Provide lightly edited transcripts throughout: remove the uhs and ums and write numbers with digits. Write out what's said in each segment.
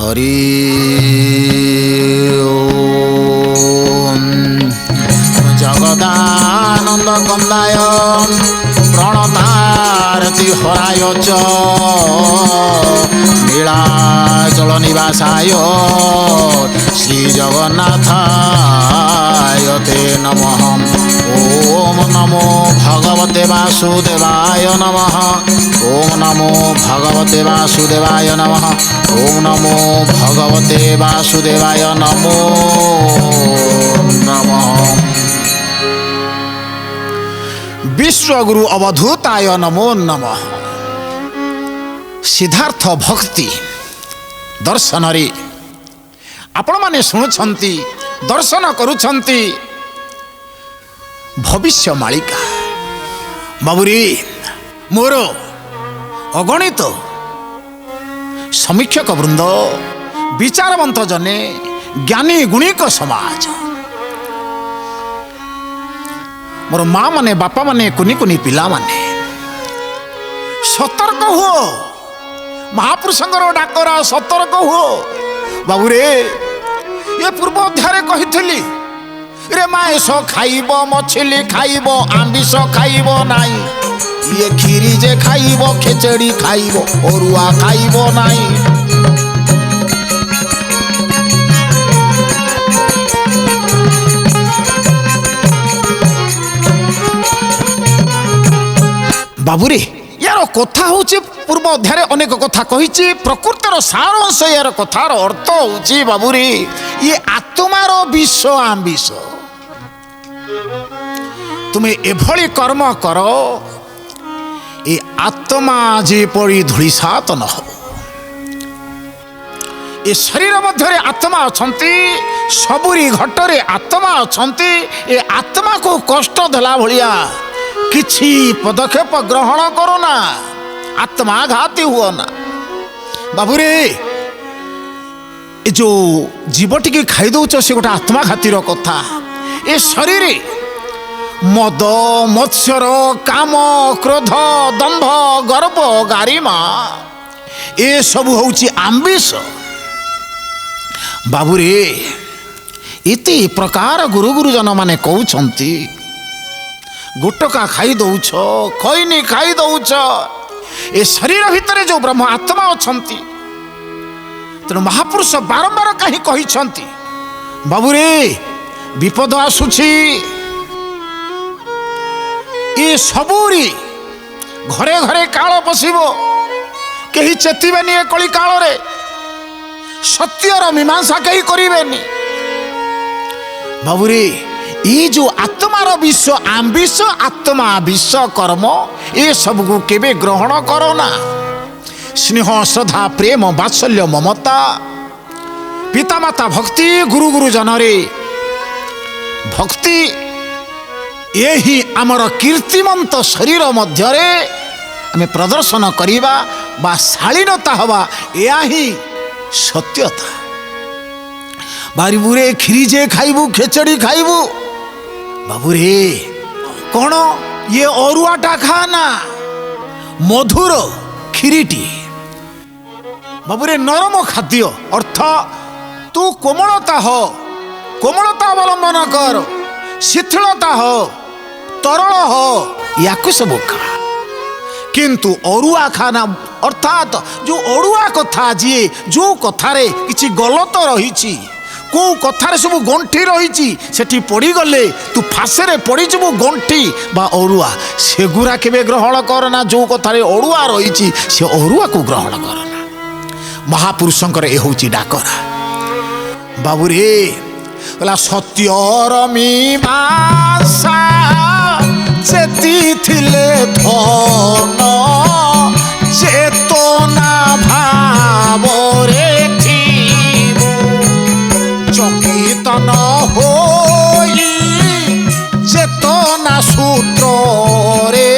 हरि ओम। जगदानंद कंदाय प्रणतारति हराय च नीलाचल निवासाय श्री जगन्नाथाय ते नमः। ओम नमो भगवते वासुदेवाय नमः। ओम नमो भगवते वासुदेवाय नमः। ओम नमो भगवते वासुदेवाय नमो नमः। विश्वगुरु अवधूताय नमो नमः। सिद्धार्थ भक्ति दर्शन रे आपण माने शुणुछंती दर्शन करुछंती भविष्य मालिका बाबुरी मोर अगणित समीक्षक वृंद विचारवंत जने ज्ञानी गुणिक समाज मोर माँ माने बापा माने कुनी कुनी पिला माने सतर्क हो महापुरुषंकर डाकरा सतर्क हो बाबुरे ये पूर्व अध्याय कही रे माएस खाइब मछली खाइब आंबिष खाइब नाई ये खीरी जे खाइब खेचड़ी खाइब अरुआ खाइब नाई। बाबुरे यार कथा हूँ पूर्व अध्याय अनेक कथा कही प्रकृतर सार अंश यार कथार अर्थ हूँ बाबुरे ये आत्मार विष आंबिष तुम्हें एभली कर्म कर ये आत्मा जेपरी धूलिसात न हो। ये शरीर मध्य आत्मा अछंती सबुरी घटरे आत्मा अछंती ये आत्मा को कष्ट देला भलिया किछि पदक्षेप ग्रहण करो ना आत्मा घाती हुआ ना बाबुरे जो जीवटी की खाई दौच से गोटे आत्मा घातीर कथा ये शरीर मद मत्सर काम क्रोध दंभ गर्व गारिमा ये सब हूँ आंबिष बाबुरे इति प्रकार गुरु गुरुजन माने कहउछंती गुटका खाई दौछ खैनी खाई दौछ ए शरीर भितर जो ब्रह्म आत्मा अछंती तेणु महापुरुष बारंबार कहीं कहिछंती बाबुरे विपद आसुछि ये सबूरी घरे घरे काल पशिबो कहीं चेतिबेनी ए कली काल रे सत्यर मीमांसा कहीं करिबेनी बाबुरे ये जो आत्मार विष आंबिष आत्मा विष कर्म ये सब को केबे ग्रहण करो ना। स्नेह श्रद्धा प्रेम वात्सल्य ममता पितामाता भक्ति गुरु गुरुजन रे भक्ति यही आमर कीर्तिमंत शरीर मध्यरे आमे प्रदर्शन करिबा बा शालीनता हवा या ही सत्यता। बारीबुरे खीरी जे खाइबू खेचड़ी खाइबू बाबुरे कौन ये अरुआटा खाना मधुर खीरीटी बाबुरे नरम खाद्य अर्थ तू कोमलता अवलंबन कर शिथिलता हो तरल हो याकु सब खा किंतु अरुआ खाना अर्थात जो अरुआ कथा जी जो कथारे किछि गलत रही को कथार सब गंठी रही सेठी पड़ी गले तू फासरे पड़ी जबू गंठी बा अरुआ सेगुरा केबे ग्रहण करना जो कथारे अरुआ रही से अरुआ को ग्रहण करना। महापुरुषंकर ए होची डाकरा बाबुरे बोला सत्यर मीमांसा चेती थिले धन चेतना भावरे चकितन होई चेतना सूत्र रे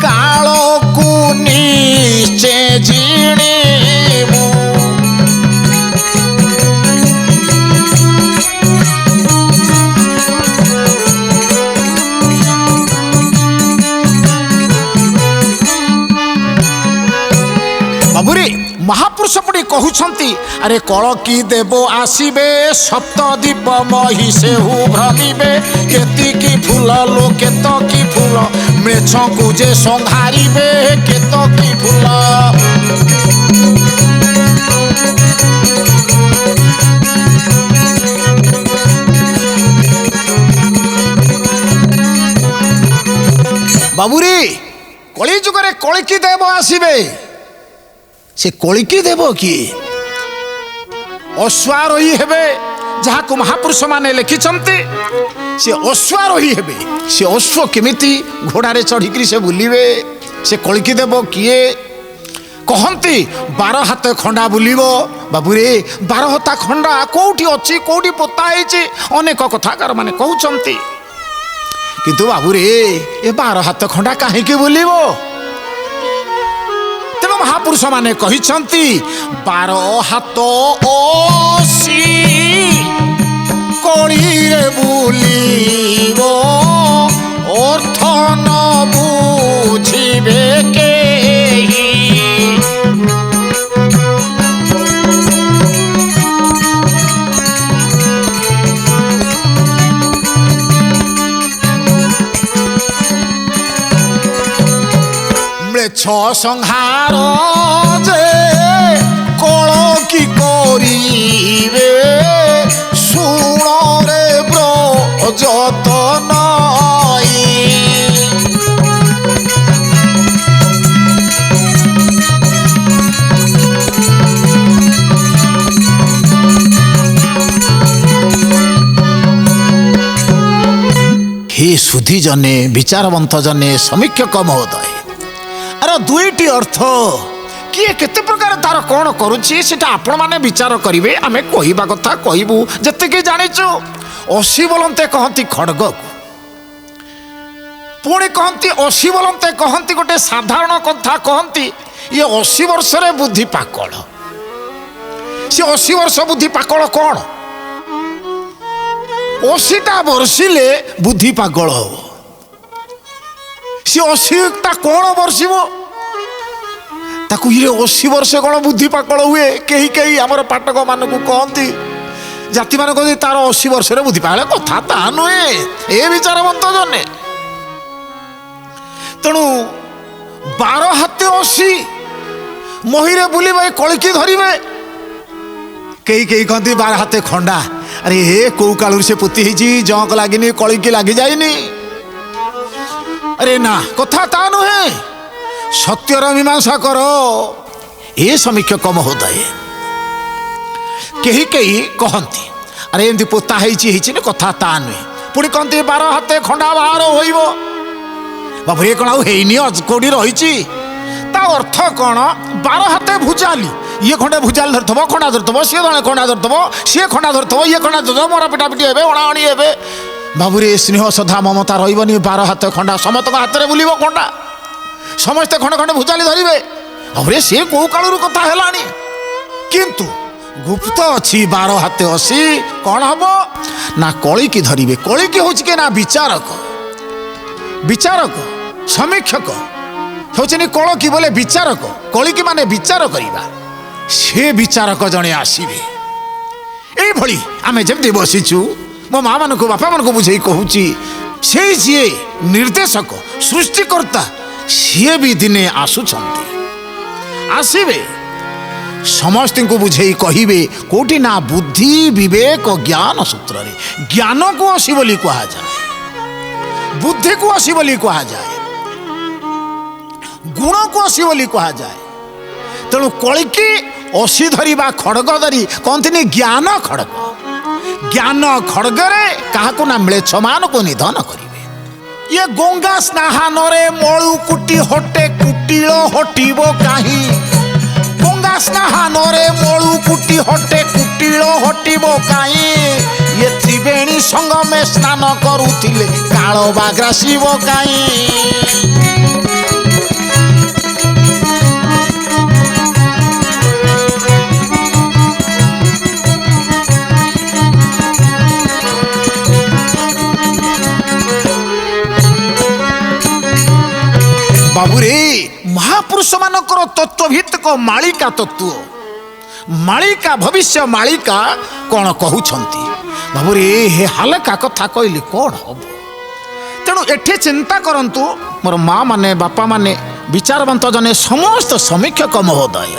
काल को निश्चय जिणीबू। बाबुरे महापुरुष पड़ी कहउछंती अरे कलकी देव आसीबे सप्तदीप मही सेहु भ्रमिबे केतिकी फूल लो केतकी फूल मृछकु जे संहारिबे केतकी फूल। बाबूरी कली जुगरे कलिकी देव आसीबे से कलिकी देव किए अश्वारोही हेबे जहाँ को महापुरुष माने लिखिछंती से अश्वारोही हेबे से अश्व केमिति घोड़ारे चढ़िकी से बुलिबे से कलिकी देव किए कहती 12 हाथ खंडा बुलिबो बाबूरे 12 हाथ खंडा कोठी अछि कोठी पोता ହେଇଛି अनेक कथाकार माने कहउछंती किंतु बाबूरे ए 12 हाथ खंडा काहे के बुलिबो तेणु महापुरुष माने कहिछंती 12 हाथ ओसी कोड़ीरे बुलिबो अर्थ न बुझिबे केही छ संहार जे कलकी करिबे सुण रे ब्रजतन हे सुधी जने विचारवंत जने समीक्षक महोदय दुईटी अर्थ किए केते प्रकार तार कौन करुछि सेटा आपण माने विचार करिवे आमे कहिबा कथा कहिबू जते के जानिछु असी बोलंते कहंती खड्ग पुणी कहंती असी बोलंते कहंती गोटे साधारण कथा कहंती ये 80 वर्ष रे बुद्धि पाकल से 80 वर्ष बुद्धि पाकल कौन 80टा वर्षिले बुद्धि पागल हो सी 80टा कौन वर्षिबो ताकू ये 80 वर्ष कौन बुद्धि पाकल हुए कहीं कहीं आमर पाठक मानक कहती जाति मान कहते तार 80 वर्ष बुद्धि पागल कथा ता नुहे ए विचारवंत जने तेणु 12 हाथ 80 महीरे बुलिबे कलिकी धरिबे कई कई कहती 12 हाथ खंडा अरे हे कौ कालू से पुती ही जंक लगिनी कलिकी लगी जाइनी अरे ना कथा ता नुहे सत्यर मीमांसा करो ए समीक्षक महोदय कही कही कहती अरे एमती पोता है कथा ता नुहे पुणी कहती 12 हाथ खंडा बाहर हो बाबू ये कौन आईनी कौटी रही अर्थ कौन 12 हाथ भुजाली ये खंडे भुजाली धरथब खंडा धरथब सी जड़े खंडा धरथब सी खंडा धरथब ये खंडा धरथब मोरा पिटापिटी हे अणाअणी हे बाबू रे स्नेह श्रद्धा ममता रही 12 हाथ खंडा समस्त हाथ में बुल खंडा समस्ते खंडे खंडे भुजाली धरवे बाबू रे सी कौ कालू कथा है किंतु गुप्त अच्छी 12 हाथ 80 कौन हम ना कलिकी धरवे कलिकी हूँ कि ना विचारक विचारक समीक्षक हूँ कलकी बोले विचारक कलिकी माने विचार करवा से विचारक जड़े आसवे ये आम जमी बसीचु मो माँ मान बापा मान बुझे कहूँ से जी निर्देशक सृष्टिकर्ता सी भी दिने आसुचंती आसवे समस्त को बुझे कहे कोटि ना बुद्धि विवेक ज्ञान सूत्र ज्ञान को असी बोली कहा जाए बुद्धि को असी बोली कहा जाए गुण को असी बोली कहा जाए तेणु कलिकी 80 धरिबा खड़ग धरी कहते ज्ञान खड़ग ज्ञान खड़गरे क्या ना मिले छमान को निधन करेंगे ये गंगा स्नान रे मलु कुटी हटे कुटिल हटिबो काहीं गंगा स्नान रे मलु कुटी हटे कुटिल हटिबो काहीं ये त्रिवेणी संगमे स्नान करुथिले कालो बाग्रासिबो काहीं बाबूरे महापुरुष मानकर तत्वभित्तक मालिका तत्व मालिका भविष्य मालिका कौन कहउछंती बाबूरे हे हालका कथा कहली कौन हम तेणु एठी चिंता करंतु मोर माँ माने बापा माने विचारवंत जने समस्त समीक्षक महोदय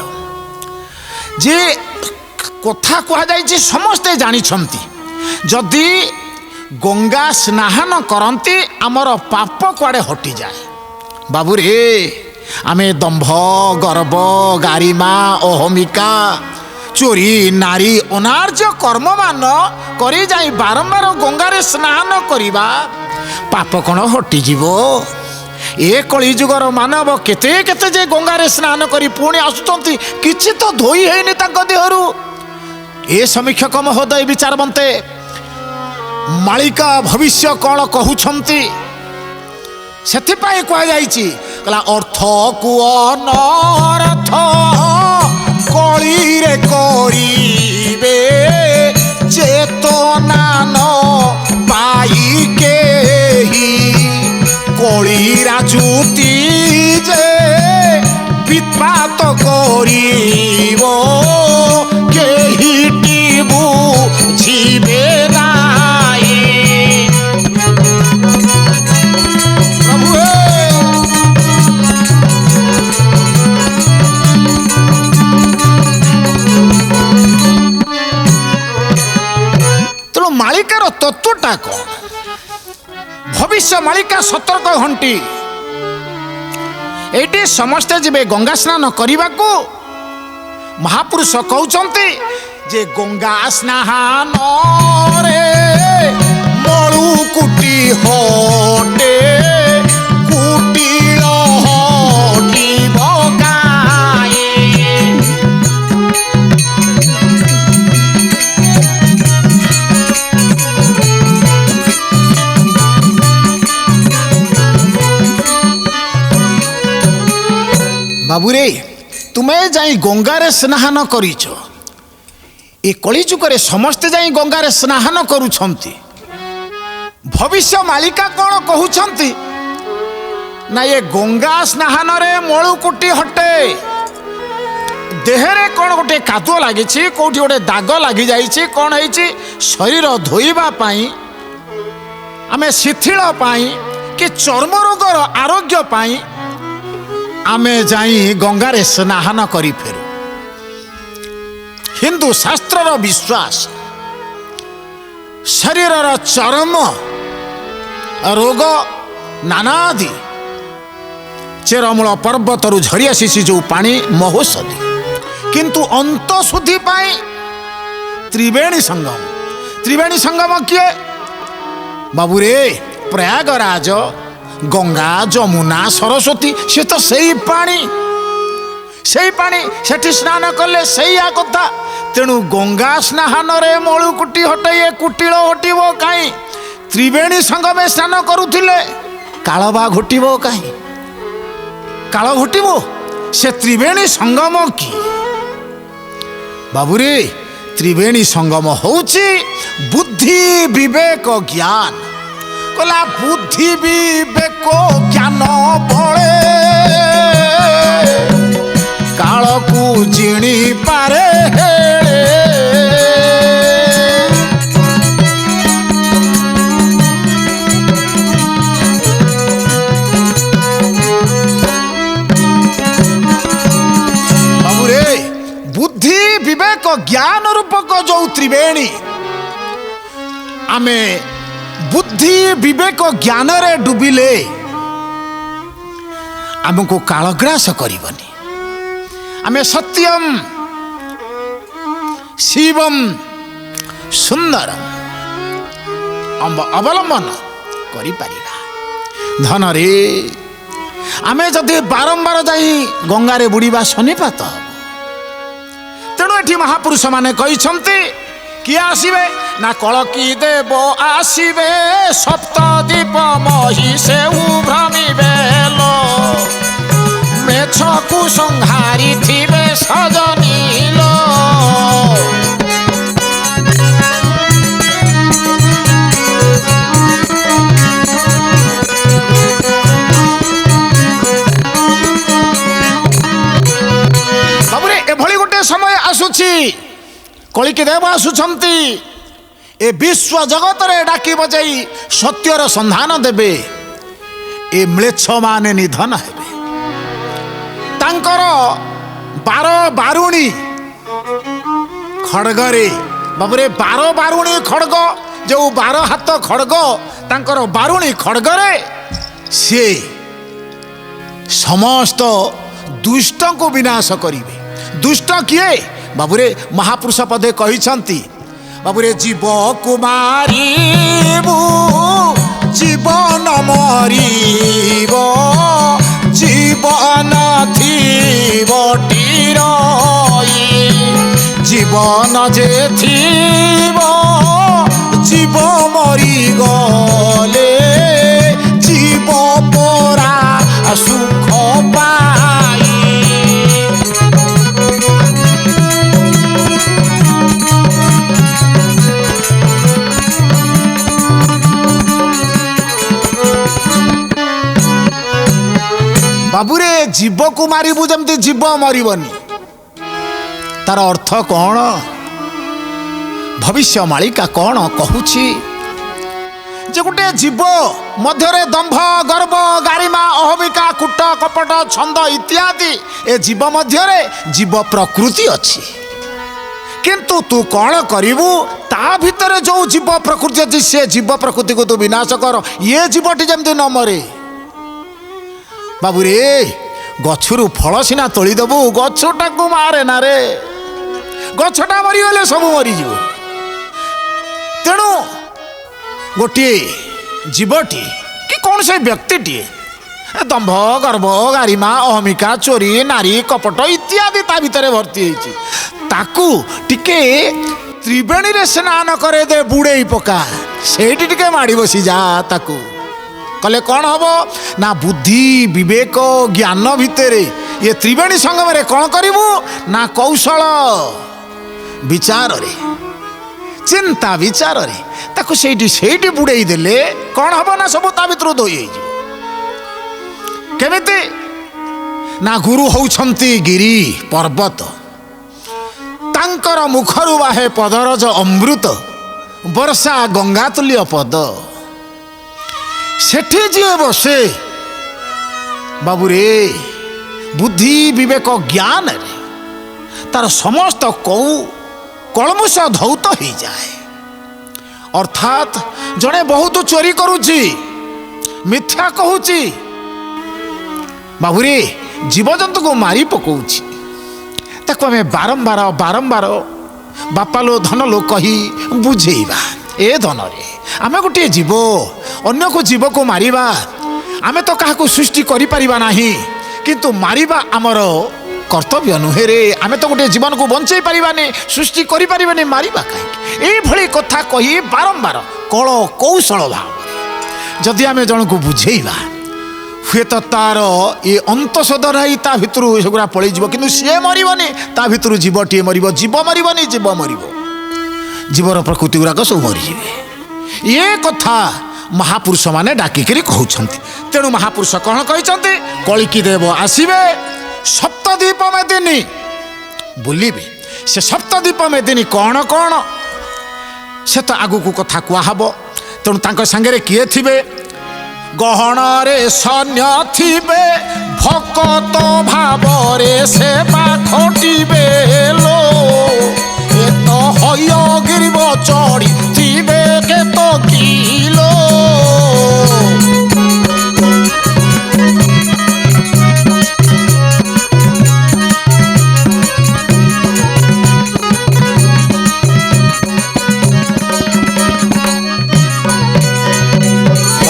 जे कथा कह जाइए समस्ते जानिछंती जदि गंगा स्नान करती आमर पाप कुआड़े हटि जाए बाबूरे आमे दंभ गर्व गारिमा अहमिका चोरी नारी अनार्य कर्म मान करी जाई बारंबार गंगारे स्नान करिबा पाप कौन हटिଯିव ए कली जुगर मानव केते केते जे गंगारे स्नान करी पुणी आसुचंती किछि तो धोई हेनी तांको देहरु ए समीक्षक महोदय विचारवंते मालिका भविष्य कौन कहउछंती सेथिपाई कह जाइछि कला अर्थ को अनर्थ कली रे करिबे चेतना न पाई केही कली राजुती जे विपात करिबो केहिटी बुझिबे नाही मालिकार तत्वटा कौन भविष्य मालिका सतर्क घंटी एटी समस्ते जीवे गंगा स्नान करने को महापुरुष कहते जे गंगा स्नान रे मळु कुटी हटे कुटील हटी बगाए बाबूरे तुम्हें जाई गंगारे स्नान करिछ ए कलिजुगरे समस्ते जाई गंगारे स्नान करुछंती भविष्य मालिका कौन कहउछंती ना ये गंगा स्नान रे मळुकुटी हटे देहरे कौन गोटे कादुଅ लागिछि कोठी गोटे दाग लागि जाइछि कौन हैछि शरीर धोइबा पाई आमे शिथिल पाई कि चर्म रोगर आरोग्य पाई आमे जाई गंगारे स्नान करी फेरु हिंदू शास्त्रर विश्वास शरीरर चर्म रोग नानादि चेरमूल पर्वतरु झरी आसी जो पानी महोषधि किंतु अंत शुद्धि पाई त्रिवेणी संगम किए बाबूरे प्रयागराज गंगा जमुना सरस्वती से तो सही पानी सेठी स्नान कले सही कथा तेणु गंगा स्नान रे मळुकुटी हटे कुटिल हटिब कहीं त्रिवेणी संगमे स्नान करुथिले कालबा घुटिब कहीं काल घुटिब से त्रिवेणी संगम की बाबूरे त्रिवेणी संगम होउची बुद्धि विवेक ज्ञान कला बुद्धि विवेक ज्ञान बळे काल को जिणी पारे बाबूरे बुद्धि विवेक ज्ञान रूपक जो त्रिवेणी आमे बुद्धि विवेक ज्ञान रे डुबिले आमको कालग्रास करबनी आमे सत्यम शिवम सुंदरम अवलंबन करि परिबा धन रे आमे जदि बारंबार जाई गंगारे बुड़ीबा शनिपात तेणु एठी महापुरुष माने कहिसंती किए आसबे ना कलकी देव आसबे सप्तदीप मही से भ्रमिबे लो मेछकु संहारी थिबे सजनी लो बाबूरे एभली गोटे समय आसुछि कलिकी देव आसुछंती ए विश्व जगत रे डाकी बजाई सत्यर संधान देबे ए म्लेच्छ माने निधन हेबे तांकर 12 बारुणी खड़गरे बाबुरे 12 बारुणी खड़ग जो 12 हाथ खड़ग तांकर बारुणी खड़गरे से समस्त दुष्ट को विनाश करिवे। दुष्ट किए बाबुरे महापुरुष पदे कहिछंती बाबुरे जीव कुमारी जीवन मरीब जीवन थीब टीरई जीवन जे थीब जीव मरी गले जीव परा सुख पाई। बाबुरे जीव को मारिबु जमती जीव मरबनी तार अर्थ कौन भविष्य मालिका कौन कहूची जे गोटे जीव मध्यरे दंभ गर्व गारिमा अहमिका कुट कपट छंद इत्यादि ए जीव मध्यरे जीव प्रकृति अच्छी किंतु तू कौन करिबु ता भितर जो जीव प्रकृति अच्छी से जीव प्रकृति को तू विनाश कर ये जीवटी जमती न मरे। बाबुरे गछरु फल सीना तोली देबु गछटा को मारे ना रे गछटा मरीगले सब मरीज तेणु गोटे जीवटी कि कौन से व्यक्तिटी दंभ गर्भ गारिमा अहमिका चोरी नारी कपट इत्यादि ता भितर भर्ती होती ताकू टिके त्रिवेणी रे स्नान करे दे बुड़े पका सेठी टिके माड़ी बसी जा ताकू कले कौन हम ना बुद्धि विवेक ज्ञान भितर ये त्रिवेणी संगम रे कौन करिबु ना कौशल विचार रे चिंता विचार रे ताकू सेठी बुड़ेई देले कौन हम ना सब ता भितर धोई केमिति ना गुरु होउछंती गिरी पर्वत तांकर मुखरु बाहे पदरज अमृत वर्षा गंगा तुल्य पद सेठी जी बसे बाबुरे बुद्धि विवेक ज्ञान रे तार समस्त कलमुष धौत हो जाए अर्थात जड़े बहुत चोरी करुची मिथ्या कहूची बाबुरे जीवजंतु को मारी पकाउची ताको आमे बारंबार बारंबार बापा लो धन लो कही बुझेइबा ए धन रे आमे गोटे जीव अन्य को जीव को मारिबा आमे तो काहा को सृष्टि करि परिबा नाही किंतु मारिबा आमर कर्तव्य नुहे रे आमे तो गोटे जीवन को बंचई परिबानी सृष्टि करि परिबानी मारिबा काहे एई भली कथा कही बारंबार कल कौशल भाव जदि आमे जन को बुझेइबा हुए तो तार ये अंतसद रही ता भितर सेगुड़ा पलि जीव किंतु सी मरबनी ता भितर जीवटे मर जीव मरबनी जीव मर जीवर प्रकृति गुड़ाक सब मरीजे ये कथा महापुरुष माने डाकिकी कहते तेणु महापुरुष कौन कहते कलिकी देव आसवे सप्तद्वीप मेदिनी बुलिबे से सप्तद्वीप मेदिनी कौन कौन से तो आगु को कथा कहब तेणु तांको सांगे किए थिबे गहन रे सैन्य थिबे भकत भावरे सेवा खटिबे लो ए तो हयगिरिब चढ़ी थिबे के तो किलो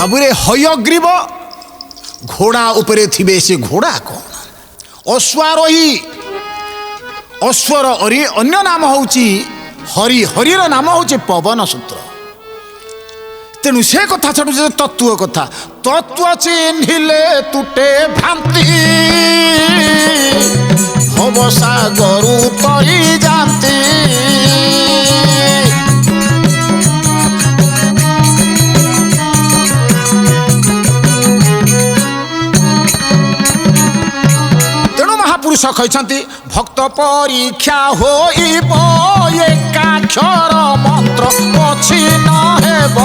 बाबुरे हयग्रीव घोड़ा उपरे थिबे से घोड़ा कौन अश्वारोही अश्वर अन्य नाम होची हरि हरिर नाम होची पवन सूत्र तेणु से कथा छाड़ू तत्व कथा तत्व चिन्हिले तुटे भ्रांति भव सागरु तरी जानती ମହାପୁରୁଷ କହିଛନ୍ତି ଭକ୍ତ ପରୀକ୍ଷା ହୋଇବ ଏକାକ୍ଷର ମନ୍ତ୍ର ପଛି ନ ହେବ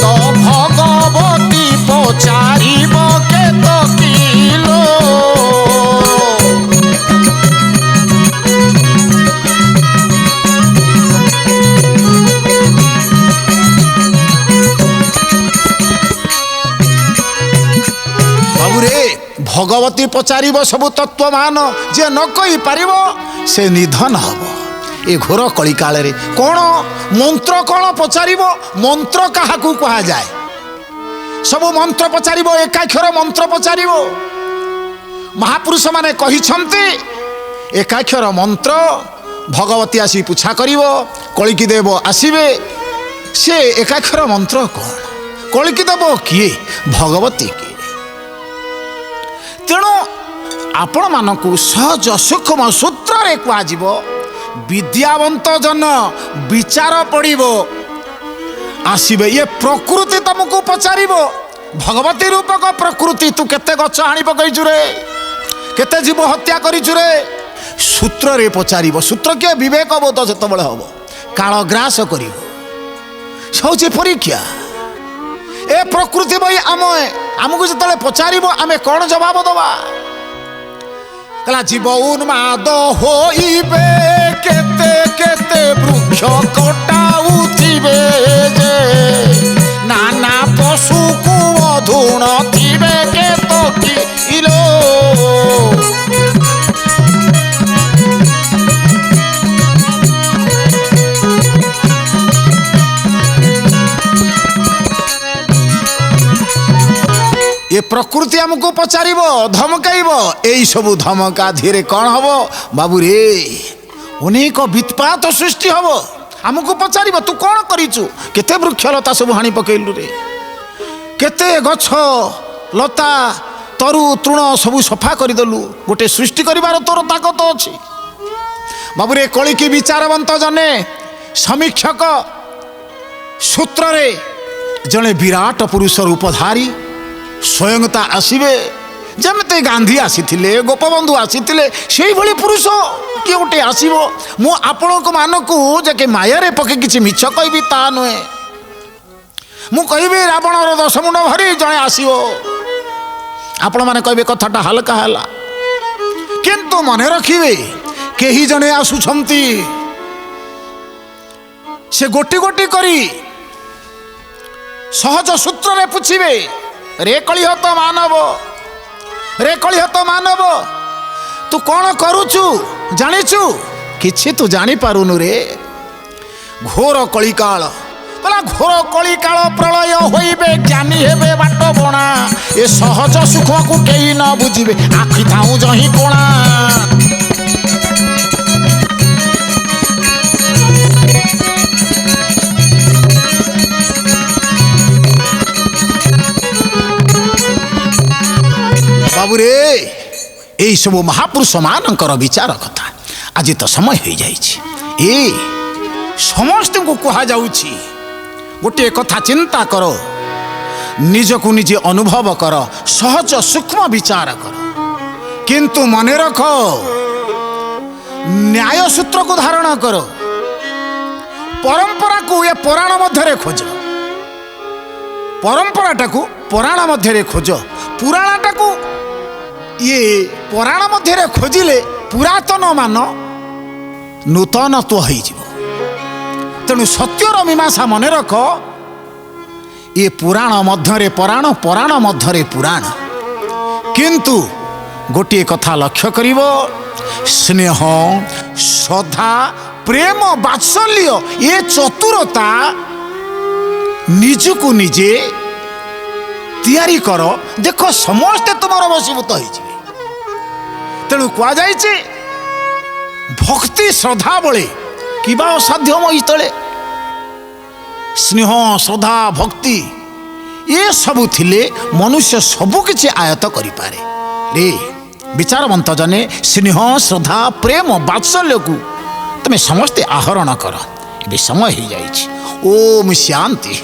ତ ଭଗବତୀ ପଚାରିବ କେତ କିଲୋ। भगवती पचारिब सबु तत्वमान जे न कही पारिब से निधन हब। ए घोर कली काल रे कौन मंत्र कौन पचारिब मंत्र क्या कह जाए सब मंत्र पचारिब एकाक्षर मंत्र पचारिब। महापुरुष माने कहिछंती एकाक्षर मंत्र भगवती आसी पूछा करिवो कलिकी देव आसीबे से एकाक्षर मंत्र कौन कलिकी देव किए भगवती किए। तेणु आपण मानकु सहज सूक्ष्म सूत्र रे कह विद्यावंत जन विचार पड़िबो आसीबे ये प्रकृति तुमको पचारिबो भगवती रूपक प्रकृति तू केते गछ हाणी पकईचु रे केते जीव हत्या करिचु रे सूत्र रे पचारिबो। सूत्र के विवेक बोध सेतबेले हबो कालग्रास करिवो सौचे परीक्षा ए प्रकृति भाई आमको जो पचारिब आमे कौन जवाब दबा कहला जीव उन्माद होइबे केते केते वृक्ष कटाउथिबे जे नाना पशु को अधुण थिबे केतो किलो। ये प्रकृति हमको पचारिब धमकाइब यही सब धमका धीरे कौन हम बाबू रे अनेक वित्पात सृष्टि हम हमको पचारिब तू कौन करिचु केते वृक्षलता सब हाणी पकेलु रे केते गछ लता तरु तृण सब सफा करदेलु गोटे सृष्टि करिवार तोर ताकत अछि बाबू रे कलिकी विचारवंत जने समीक्षक सूत्र रे जने विराट पुरुष रूपधारी स्वयंता आसबे जमते गांधी आसीथिले गोपबंधु आसीथिले सेही भली पुरुष किए गोटे आसीबो मु आपणक मानकु जे मायारे पके किछि मिछ कहबी ता नुहे मु कहबी रावणर 10 मुंड भरी जणे आसीबो आपण माने कहबे कथाटा हल्का हला किंतु मने रखिबे केही जणे आसुछंती से गोटी गोटी करी सहज सूत्र रे पुछिबे रे कलिहत मानव तू कौन करुचु जानिचु किछि तू जानी पारुनु रे घोर कलिकाल बोला घोर कलिकाल प्रलय होइबे ज्ञानी हेबे बाट बणा ए सहज सुख को केही न बुझिबे आखि थाउ जही कोणा। बाबू रे यही सब महापुरुष मानकर विचार कथा आज तो समय हो जाए समस्त को कहा जाउछि गोटे कथा चिंता कर निजको निजे अनुभव कर सहज सूक्ष्म विचार कर किंतु मने रख न्याय सूत्र को धारण कर परंपरा को ये पुराण मध्य खोज परंपराटा को पुराण मध्य खोज पुराणटा को ये पुराण मध्य खोजिले पुरातन मान नूतन तो हो तेणु सत्यर मीमांसा मन रख ये पुराण मध्य पुराण पुराण मध्य पुराण किंतु गोटे कथा लक्ष्य करिव स्नेह श्रद्धा प्रेम वात्सल्य ये चतुरता निजको निजे तैयारी कर देख समस्ते तुमर वशीभूत हो तेणु कहुई भक्ति श्रद्धा बड़े कि असाध्य मई तले स्नेह श्रद्धा भक्ति ये सबू थिले मनुष्य सबु किछि आयत करि पारे रे विचारवंत जने स्नेह श्रद्धा प्रेम वात्सल्य को तुम समस्ते आहरण कर। समय हो जाइछि। ओम शांति।